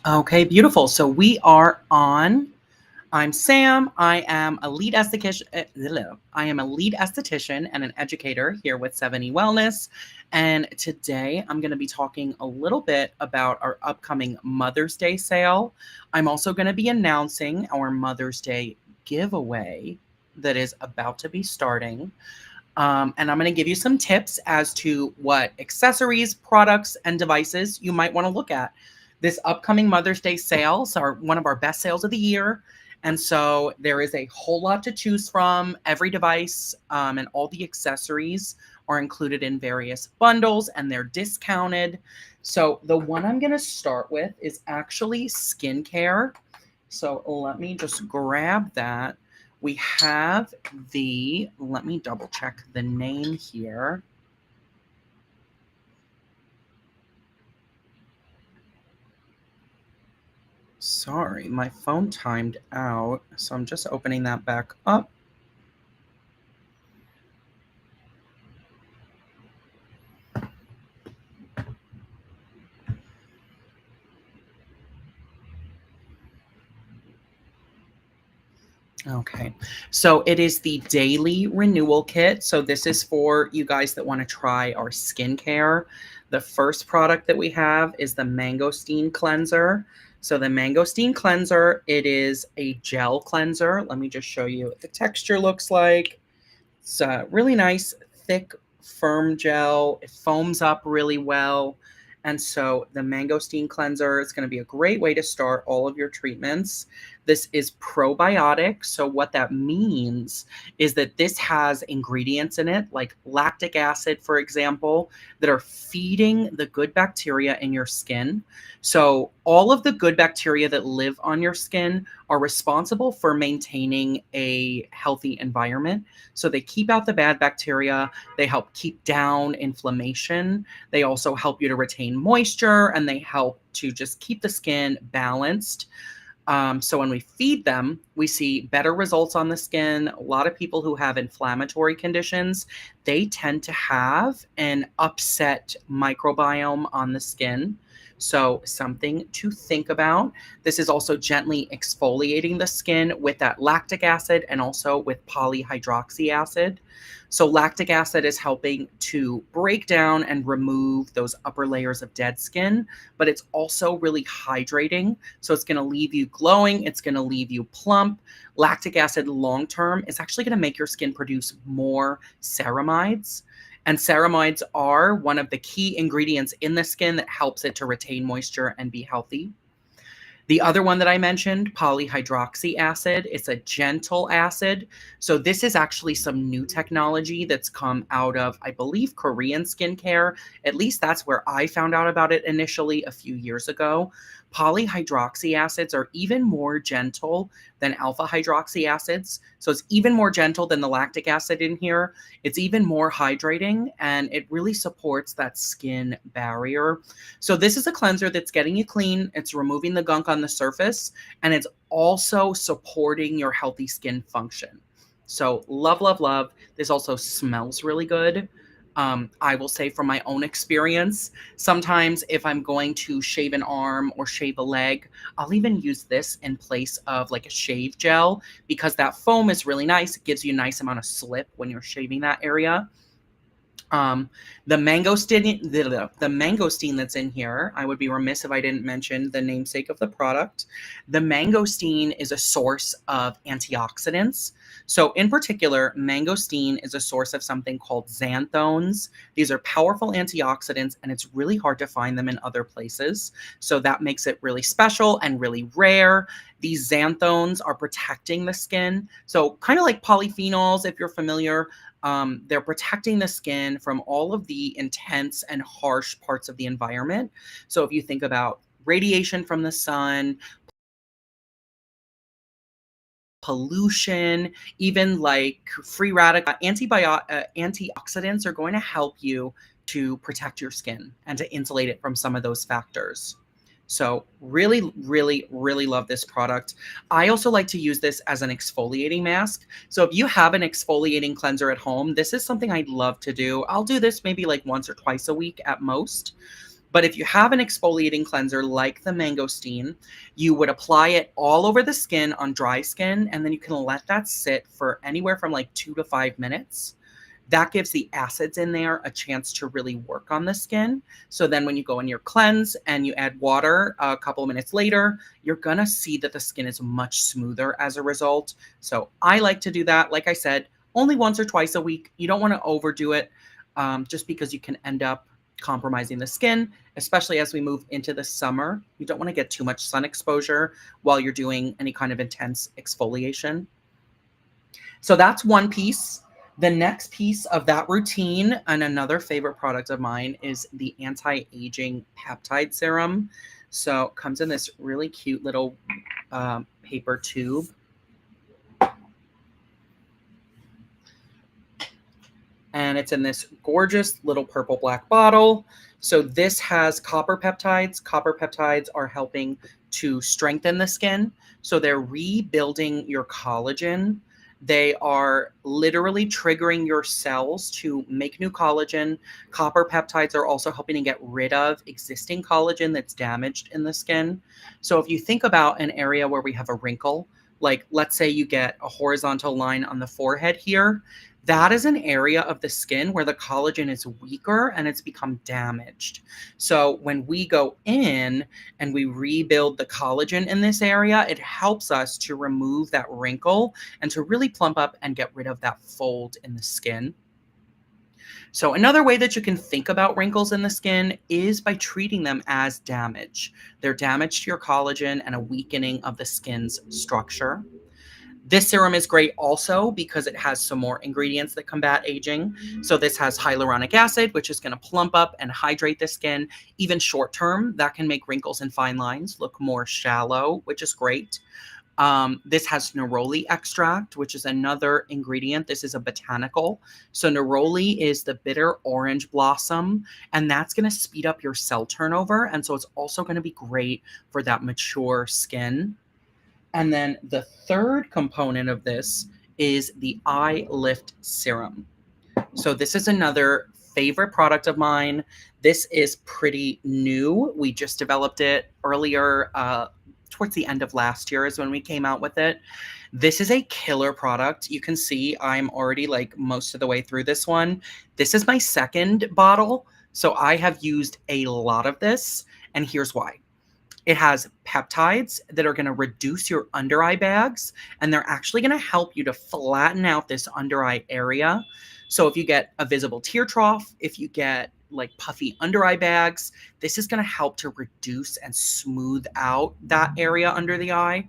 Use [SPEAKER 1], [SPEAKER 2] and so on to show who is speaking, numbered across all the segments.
[SPEAKER 1] Okay, beautiful. So we are on. I'm Sam. I am a lead esthetician. I am a lead esthetician and an educator here with 70 Wellness. And today I'm going to be talking a little bit about our upcoming Mother's Day sale. I'm also going to be announcing our Mother's Day giveaway that is about to be starting. And I'm going to give you some tips as to what accessories, products, and devices you might want to look at. This upcoming Mother's Day sales are one of our best sales of the year. And so there is a whole lot to choose from. Every device and all the accessories are included in various bundles and they're discounted. So the one I'm going to start with is actually skincare. So let me just grab that. We have let me double check the name here. Sorry, my phone timed out. So I'm just opening that back up. Okay, so it is the daily renewal kit. So this is for you guys that want to try our skincare. The first product that we have is the Mangosteen cleanser. So the Mangosteen cleanser, it is a gel cleanser. Let me just show you what the texture looks like. It's a really nice, thick, firm gel. It foams up really well. And so the Mangosteen cleanser is going to be a great way to start all of your treatments. This is probiotic. So, what that means is that this has ingredients in it, like lactic acid, for example, that are feeding the good bacteria in your skin. So, all of the good bacteria that live on your skin are responsible for maintaining a healthy environment. So, they keep out the bad bacteria, they help keep down inflammation, they also help you to retain moisture, and they help to just keep the skin balanced. So when we feed them, we see better results on the skin. A lot of people who have inflammatory conditions, they tend to have an upset microbiome on the skin. So something to think about. This is also gently exfoliating the skin with that lactic acid and also with polyhydroxy acid. So lactic acid is helping to break down and remove those upper layers of dead skin, but it's also really hydrating. So it's going to leave you glowing, it's going to leave you plump. Lactic acid long term is actually going to make your skin produce more ceramides. And ceramides are one of the key ingredients in the skin that helps it to retain moisture and be healthy. The other one that I mentioned, polyhydroxy acid, it's a gentle acid. So this is actually some new technology that's come out of, I believe, Korean skincare. At least that's where I found out about it initially a few years ago. Polyhydroxy acids are even more gentle than alpha hydroxy acids. So it's even more gentle than the lactic acid in here. It's even more hydrating and it really supports that skin barrier. So this is a cleanser that's getting you clean, it's removing the gunk on the surface, and it's also supporting your healthy skin function. So love, love, love. This also smells really good. I will say from my own experience, sometimes if I'm going to shave an arm or shave a leg, I'll even use this in place of like a shave gel because that foam is really nice. It gives you a nice amount of slip when you're shaving that area. Um, the mangosteen that's in here, I would be remiss if I didn't mention the namesake of the product. The mangosteen is a source of antioxidants. So, in particular, mangosteen is a source of something called xanthones. These are powerful antioxidants, and it's really hard to find them in other places. So, that makes it really special and really rare. These xanthones are protecting the skin. So, kind of like polyphenols, if you're familiar, they're protecting the skin from all of the intense and harsh parts of the environment. So if you think about radiation from the sun, pollution, even like free radical antioxidants are going to help you to protect your skin and to insulate it from some of those factors. So really, really, really love this product. I also like to use this as an exfoliating mask. So if you have an exfoliating cleanser at home, this is something I'd love to do. I'll do this maybe like once or twice a week at most. But if you have an exfoliating cleanser like the Mangosteen, you would apply it all over the skin on dry skin, and then you can let that sit for anywhere from like 2 to 5 minutes. That gives the acids in there a chance to really work on the skin. So then when you go in your cleanse and you add water a couple of minutes later, you're going to see that the skin is much smoother as a result. So I like to do that. Like I said, only once or twice a week. You don't want to overdo it just because you can end up compromising the skin, especially as we move into the summer. You don't want to get too much sun exposure while you're doing any kind of intense exfoliation. So that's one piece. The next piece of that routine, and another favorite product of mine, is the anti-aging peptide serum. So it comes in this really cute little paper tube. And it's in this gorgeous little purple black bottle. So this has copper peptides. Copper peptides are helping to strengthen the skin. So they're rebuilding your collagen. They are literally triggering your cells to make new collagen. Copper peptides are also helping to get rid of existing collagen that's damaged in the skin. So if you think about an area where we have a wrinkle, like let's say you get a horizontal line on the forehead here, that is an area of the skin where the collagen is weaker and it's become damaged. So when we go in and we rebuild the collagen in this area, it helps us to remove that wrinkle and to really plump up and get rid of that fold in the skin. So another way that you can think about wrinkles in the skin is by treating them as damage. They're damage to your collagen and a weakening of the skin's structure. This serum is great also because it has some more ingredients that combat aging. So this has hyaluronic acid, which is going to plump up and hydrate the skin. Even short term, that can make wrinkles and fine lines look more shallow, which is great. This has neroli extract, which is another ingredient. This is a botanical. So neroli is the bitter orange blossom, and that's going to speed up your cell turnover. And so it's also going to be great for that mature skin. And then the third component of this is the Eye Lift Serum. So this is another favorite product of mine. This is pretty new. We just developed it earlier, towards the end of last year is when we came out with it. This is a killer product. You can see I'm already like most of the way through this one. This is my second bottle. So I have used a lot of this, and here's why. It has peptides that are going to reduce your under eye bags, and they're actually going to help you to flatten out this under eye area. So if you get a visible tear trough, if you get like puffy under eye bags, this is going to help to reduce and smooth out that area under the eye.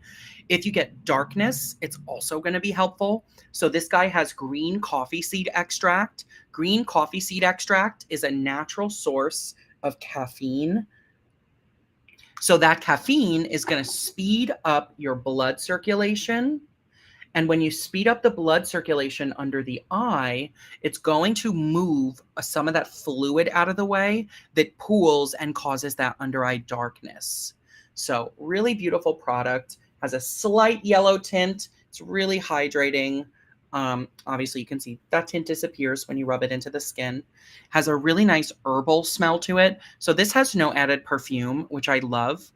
[SPEAKER 1] If you get darkness, it's also going to be helpful. So this guy has green coffee seed extract. Green coffee seed extract is a natural source of caffeine. So that caffeine is going to speed up your blood circulation. And when you speed up the blood circulation under the eye, it's going to move some of that fluid out of the way that pools and causes that under eye darkness. So really beautiful product. Has a slight yellow tint. It's really hydrating. Obviously, you can see that tint disappears when you rub it into the skin. Has a really nice herbal smell to it. So this has no added perfume, which I love,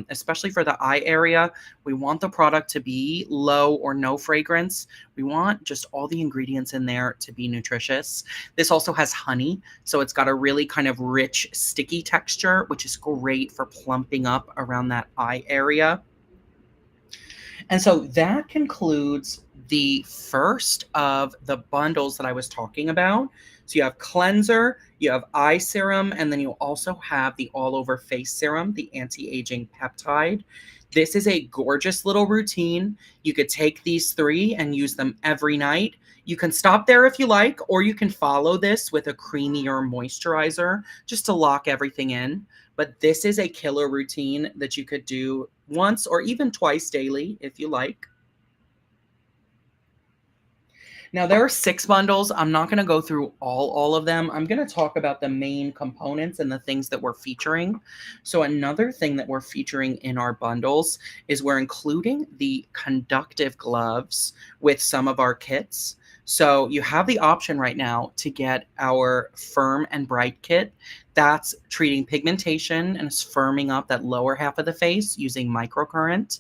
[SPEAKER 1] especially for the eye area. We want the product to be low or no fragrance. We want just all the ingredients in there to be nutritious. This also has honey, so it's got a really kind of rich, sticky texture, which is great for plumping up around that eye area. And so that concludes the first of the bundles that I was talking about. So you have cleanser, you have eye serum, and then you also have the all over face serum, the anti-aging peptide. This is a gorgeous little routine. You could take these three and use them every night. You can stop there if you like, or you can follow this with a creamier moisturizer just to lock everything in. But this is a killer routine that you could do once or even twice daily if you like. Now there are 6 bundles. I'm not going to go through all of them. I'm going to talk about the main components and the things that we're featuring. So another thing that we're featuring in our bundles is we're including the conductive gloves with some of our kits. So you have the option right now to get our Firm and Bright kit. That's treating pigmentation and is firming up that lower half of the face using microcurrent.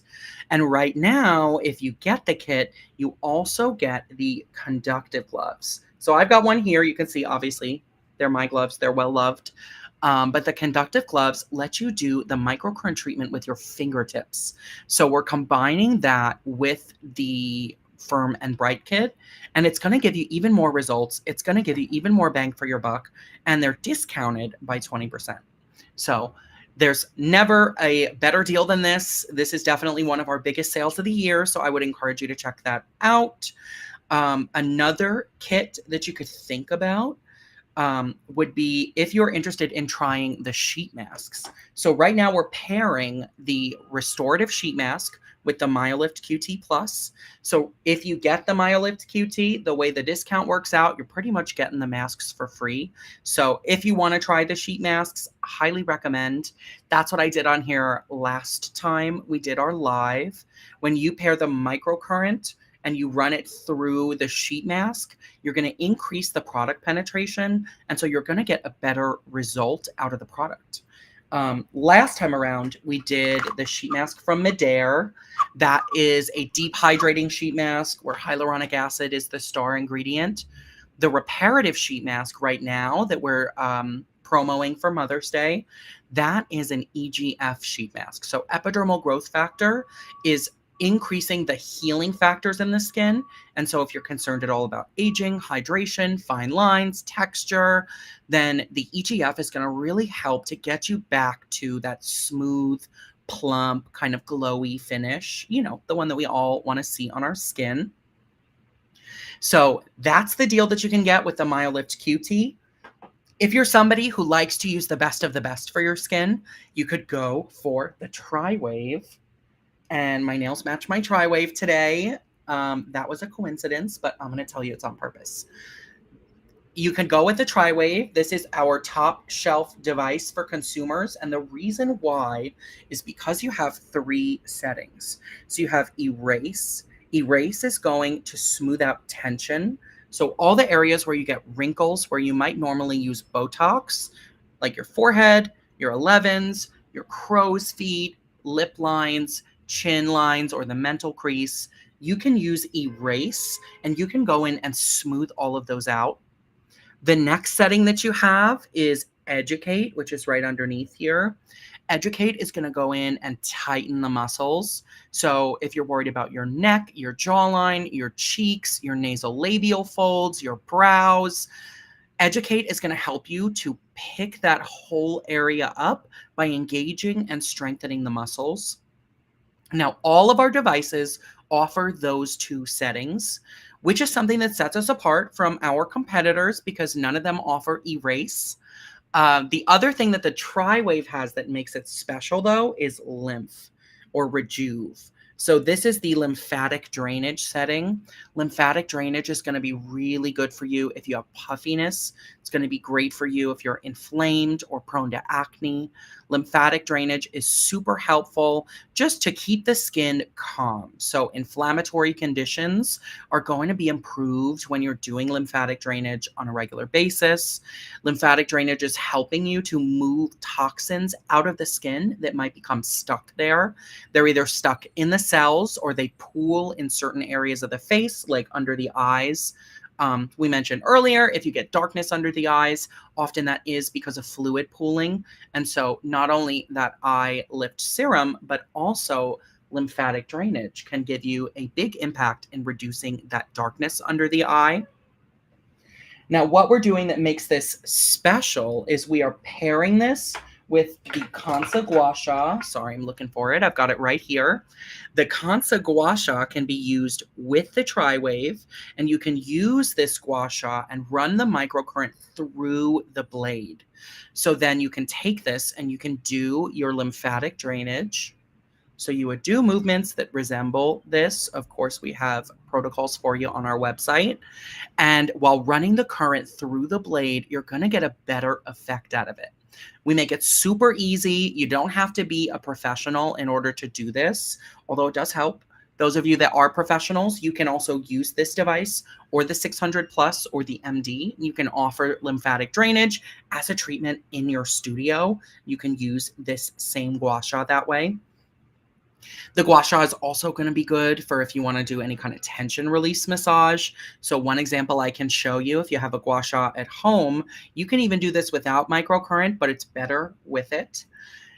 [SPEAKER 1] And right now, if you get the kit, you also get the conductive gloves. So I've got one here. You can see, obviously, they're my gloves. They're well loved. But the conductive gloves let you do the microcurrent treatment with your fingertips. So we're combining that with the Firm and Bright kit, and it's going to give you even more results. It's going to give you even more bang for your buck, and they're discounted by 20%. So there's never a better deal than this. This is definitely one of our biggest sales of the year, so I would encourage you to check that out. Another kit that you could think about would be if you're interested in trying the sheet masks. So right now we're pairing the restorative sheet mask with the MyoLift QT Plus. So if you get the MyoLift QT, the way the discount works out, you're pretty much getting the masks for free. So if you want to try the sheet masks, highly recommend. That's what I did on here last time we did our live. When you pair the microcurrent and you run it through the sheet mask, you're going to increase the product penetration. And so you're going to get a better result out of the product. Last time around, we did the sheet mask from Medare. That is a deep hydrating sheet mask where hyaluronic acid is the star ingredient. The reparative sheet mask right now that we're promoting for Mother's Day, that is an EGF sheet mask. So epidermal growth factor is increasing the healing factors in the skin. And so if you're concerned at all about aging, hydration, fine lines, texture, then the EGF is going to really help to get you back to that smooth, plump, kind of glowy finish, you know, the one that we all want to see on our skin. So that's the deal that you can get with the MyoLift QT. If you're somebody who likes to use the best of the best for your skin, you could go for the Tri-Wave. And my nails match my Tri-Wave today. That was a coincidence, but I'm going to tell you it's on purpose. You can go with the Tri-Wave. This is our top shelf device for consumers. And the reason why is because you have 3 settings. So you have Erase. Erase is going to smooth out tension. So all the areas where you get wrinkles, where you might normally use Botox, like your forehead, your 11s, your crow's feet, lip lines, chin lines, or the mental crease, you can use Erase and you can go in and smooth all of those out. The next setting that you have is Educate, which is right underneath here. Educate is going to go in and tighten the muscles. So if you're worried about your neck, your jawline, your cheeks, your nasolabial folds, your brows, Educate is going to help you to pick that whole area up by engaging and strengthening the muscles. Now, all of our devices offer those 2 settings, which is something that sets us apart from our competitors because none of them offer Erase. The other thing that the Tri-Wave has that makes it special, though, is Lymph or Rejuve. So this is the lymphatic drainage setting. Lymphatic drainage is going to be really good for you if you have puffiness. It's going to be great for you if you're inflamed or prone to acne. Lymphatic drainage is super helpful just to keep the skin calm. So inflammatory conditions are going to be improved when you're doing lymphatic drainage on a regular basis. Lymphatic drainage is helping you to move toxins out of the skin that might become stuck there. They're either stuck in the cells or they pool in certain areas of the face, like under the eyes. We mentioned earlier, if you get darkness under the eyes, often that is because of fluid pooling. And so not only that eye lift serum, but also lymphatic drainage can give you a big impact in reducing that darkness under the eye. Now, what we're doing that makes this special is we are pairing this with the Kansa Gua Sha. Sorry, I'm looking for it. I've got it right here. The Kansa Gua Sha can be used with the Tri-Wave, and you can use this Gua Sha and run the microcurrent through the blade. So then you can take this and you can do your lymphatic drainage. So you would do movements that resemble this. Of course, we have protocols for you on our website. And while running the current through the blade, you're going to get a better effect out of it. We make it super easy. You don't have to be a professional in order to do this, although it does help. Those of you that are professionals, you can also use this device or the 600 plus or the MD. You can offer lymphatic drainage as a treatment in your studio. You can use this same gua sha that way. The gua sha is also going to be good for if you want to do any kind of tension release massage. So one example I can show you, if you have a gua sha at home, you can even do this without microcurrent, but it's better with it.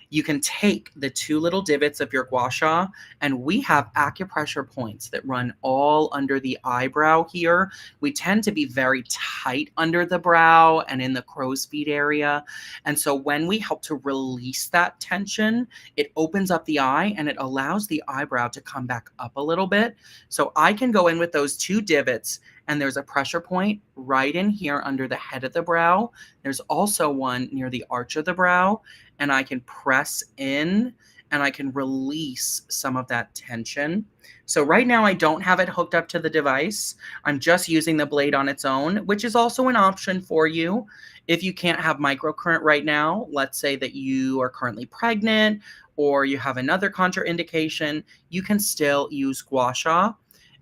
[SPEAKER 1] You can take the two little divots of your gua sha, and we have acupressure points that run all under the eyebrow here. We tend to be very tight under the brow and in the crow's feet area. And so when we help to release that tension, it opens up the eye and it allows the eyebrow to come back up a little bit. So I can go in with those two divots, and there's a pressure point right in here under the head of the brow. There's also one near the arch of the brow, and I can press in and I can release some of that tension. So right now I don't have it hooked up to the device. I'm just using the blade on its own, which is also an option for you. If you can't have microcurrent right now, let's say that you are currently pregnant or you have another contraindication, you can still use gua sha.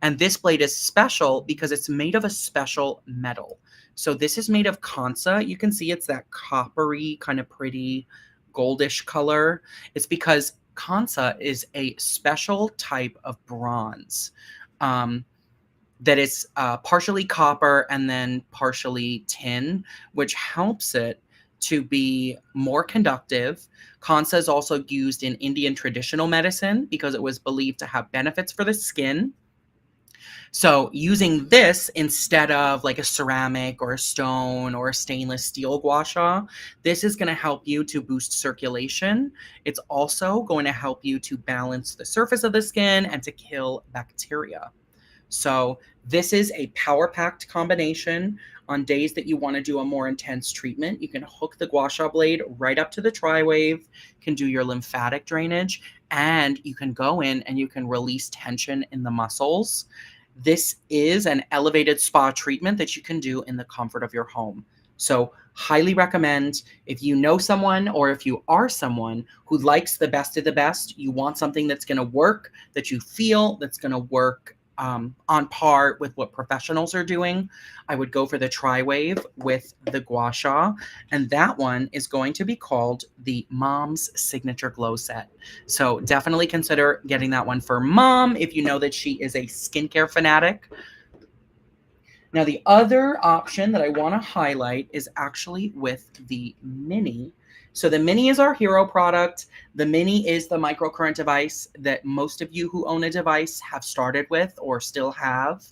[SPEAKER 1] And this blade is special because it's made of a special metal. So this is made of Kansa. You can see it's that coppery, kind of pretty goldish color. It's because Kansa is a special type of bronze that is partially copper and then partially tin, which helps it to be more conductive. Kansa is also used in Indian traditional medicine because it was believed to have benefits for the skin. So using this instead of like a ceramic or a stone or a stainless steel gua sha, this is going to help you to boost circulation. It's also going to help you to balance the surface of the skin and to kill bacteria. So this is a power-packed combination. On days that you want to do a more intense treatment, you can hook the gua sha blade right up to the TriWave, can do your lymphatic drainage, and you can go in and you can release tension in the muscles. This is an elevated spa treatment that you can do in the comfort of your home. So highly recommend. If you know someone or if you are someone who likes the best of the best, you want something that's going to work, that you feel that's going to work on par with what professionals are doing, I would go for the TriWave with the gua sha. And that one is going to be called the Mom's Signature Glow Set. So definitely consider getting that one for mom if you know that she is a skincare fanatic. Now, the other option that I want to highlight is actually with the Mini. So the Mini is our hero product. The Mini is the microcurrent device that most of you who own a device have started with or still have.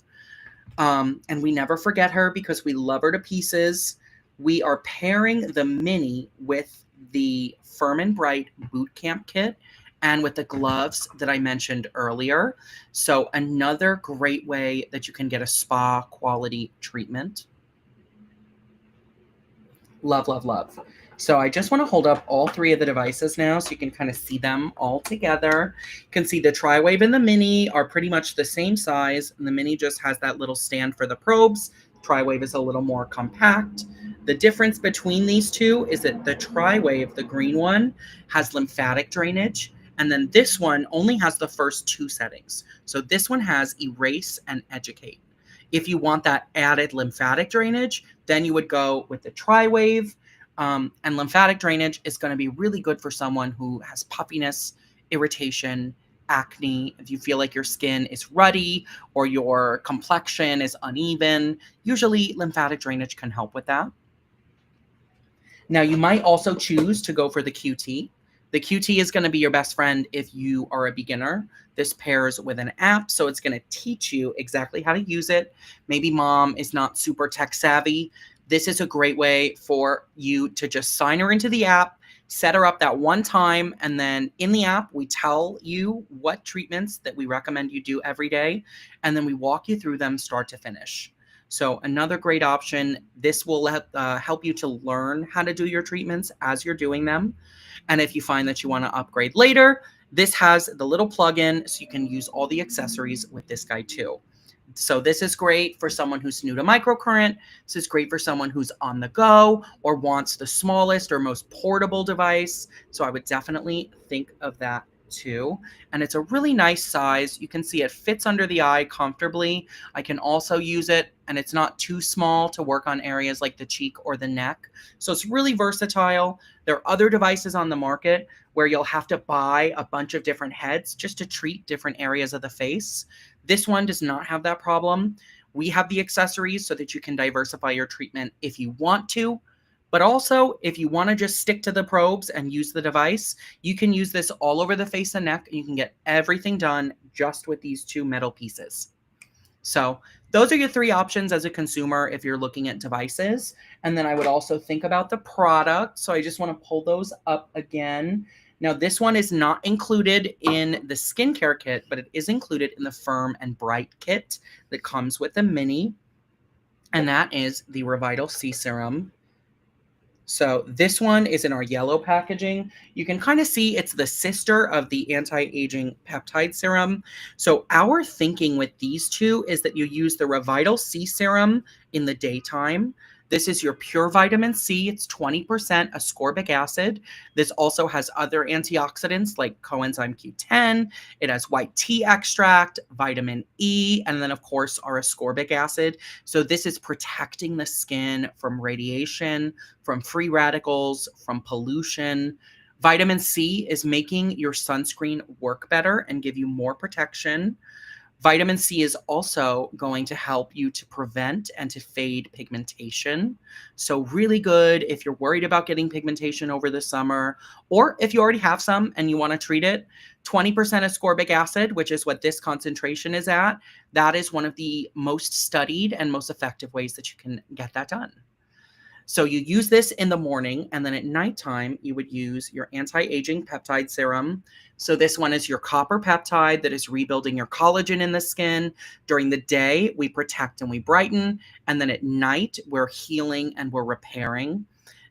[SPEAKER 1] And we never forget her because we love her to pieces. We are pairing the Mini with the Firm and Bright Boot Camp Kit and with the gloves that I mentioned earlier. So another great way that you can get a spa quality treatment. Love, love, love. So I just want to hold up all three of the devices now so you can kind of see them all together. You can see the TriWave and the Mini are pretty much the same size, and the Mini just has that little stand for the probes. TriWave is a little more compact. The difference between these two is that the TriWave, the green one, has lymphatic drainage, and then this one only has the first two settings. So this one has erase and educate. If you want that added lymphatic drainage, then you would go with the TriWave. And lymphatic drainage is going to be really good for someone who has puffiness, irritation, acne. If you feel like your skin is ruddy or your complexion is uneven, usually lymphatic drainage can help with that. Now, you might also choose to go for the QT. The QT is going to be your best friend if you are a beginner. This pairs with an app, so it's going to teach you exactly how to use it. Maybe mom is not super tech savvy. This is a great way for you to just sign her into the app, set her up that one time, and then in the app, we tell you what treatments that we recommend you do every day, and then we walk you through them start to finish. So another great option. This will help you to learn how to do your treatments as you're doing them. And if you find that you want to upgrade later, this has the little plug-in so you can use all the accessories with this guy too. So this is great for someone who's new to microcurrent. This is great for someone who's on the go or wants the smallest or most portable device. So I would definitely think of that too. And it's a really nice size. You can see it fits under the eye comfortably. I can also use it, and it's not too small to work on areas like the cheek or the neck. So it's really versatile. There are other devices on the market where you'll have to buy a bunch of different heads just to treat different areas of the face. This one does not have that problem. We have the accessories so that you can diversify your treatment if you want to. But also, if you want to just stick to the probes and use the device, you can use this all over the face and neck, and you can get everything done just with these two metal pieces. So those are your three options as a consumer if you're looking at devices. And then I would also think about the product. So I just want to pull those up again. Now, this one is not included in the skincare kit, but it is included in the Firm and Bright kit that comes with the mini. And that is the Revital C Serum. So this one is in our yellow packaging. You can kind of see it's the sister of the anti-aging peptide serum. So our thinking with these two is that you use the Revital C Serum in the daytime. This is your pure vitamin C. It's 20% ascorbic acid. This also has other antioxidants like coenzyme Q10. It has white tea extract, vitamin E, and then, of course, our ascorbic acid. So this is protecting the skin from radiation, from free radicals, from pollution. Vitamin C is making your sunscreen work better and give you more protection. Vitamin C is also going to help you to prevent and to fade pigmentation. So really good if you're worried about getting pigmentation over the summer, or if you already have some and you want to treat it. 20% ascorbic acid, which is what this concentration is at, that is one of the most studied and most effective ways that you can get that done. So you use this in the morning, and then at nighttime, you would use your anti-aging peptide serum. So this one is your copper peptide that is rebuilding your collagen in the skin. During the day, we protect and we brighten. And then at night, we're healing and we're repairing.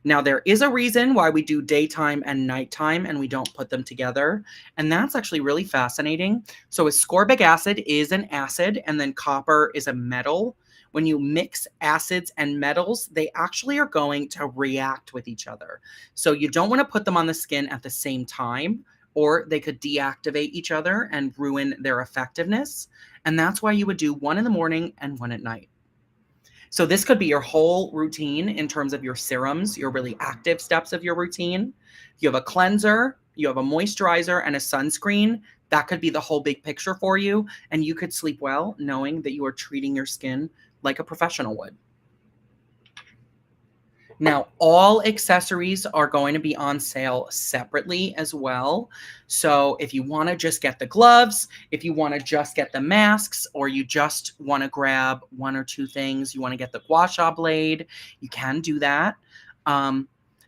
[SPEAKER 1] Now, there is a reason why we do daytime and nighttime and we don't put them together. And that's actually really fascinating. So ascorbic acid is an acid, and then copper is a metal. When you mix acids and metals, they actually are going to react with each other. So you don't want to put them on the skin at the same time, or they could deactivate each other and ruin their effectiveness. And that's why you would do one in the morning and one at night. So this could be your whole routine in terms of your serums, your really active steps of your routine. You have a cleanser, you have a moisturizer, and a sunscreen. That could be the whole big picture for you. And you could sleep well knowing that you are treating your skin like a professional would. Now, all accessories are going to be on sale separately as well. So if you want to just get the gloves, if you want to just get the masks, or you just want to grab one or two things, you want to get the gua sha blade, you can do that. And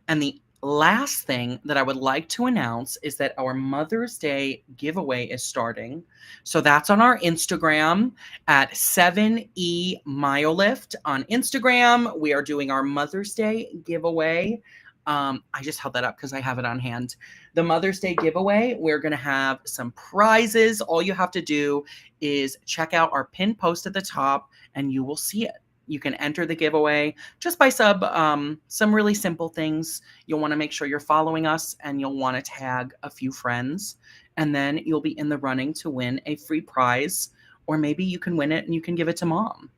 [SPEAKER 1] the last thing that I would like to announce is that our Mother's Day giveaway is starting. So that's on our Instagram at 7E Myolift on Instagram. We are doing our Mother's Day giveaway. I just held that up because I have it on hand. The Mother's Day giveaway, we're going to have some prizes. All you have to do is check out our pinned post at the top and you will see it. You can enter the giveaway just by some really simple things. You'll want to make sure you're following us, and you'll want to tag a few friends, and then you'll be in the running to win a free prize, or maybe you can win it and you can give it to mom.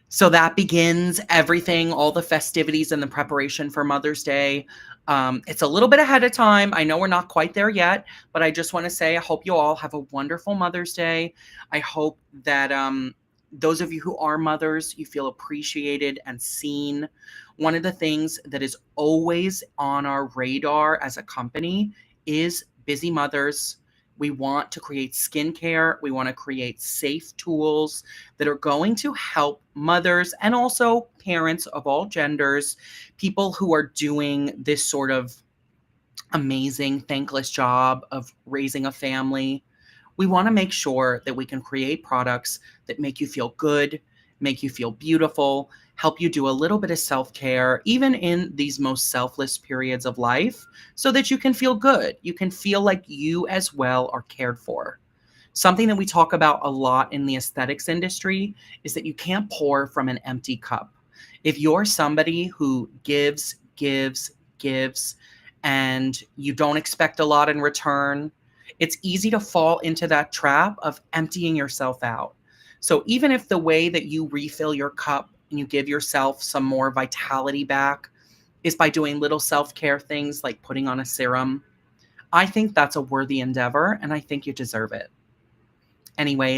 [SPEAKER 1] So that begins everything, all the festivities and the preparation for Mother's Day. It's a little bit ahead of time. I know we're not quite there yet, but I just want to say I hope you all have a wonderful Mother's Day. I hope that those of you who are mothers, you feel appreciated and seen. One of the things that is always on our radar as a company is busy mothers. We want to create skincare. We want to create safe tools that are going to help mothers and also parents of all genders, people who are doing this sort of amazing, thankless job of raising a family. We want to make sure that we can create products that make you feel good, make you feel beautiful, help you do a little bit of self-care, even in these most selfless periods of life, so that you can feel good. You can feel like you as well are cared for. Something that we talk about a lot in the aesthetics industry is that you can't pour from an empty cup. If you're somebody who gives, and you don't expect a lot in return, It's easy to fall into that trap of emptying yourself out. So even if the way that you refill your cup and you give yourself some more vitality back is by doing little self-care things like putting on a serum, I think that's a worthy endeavor and I think you deserve it. Anyways,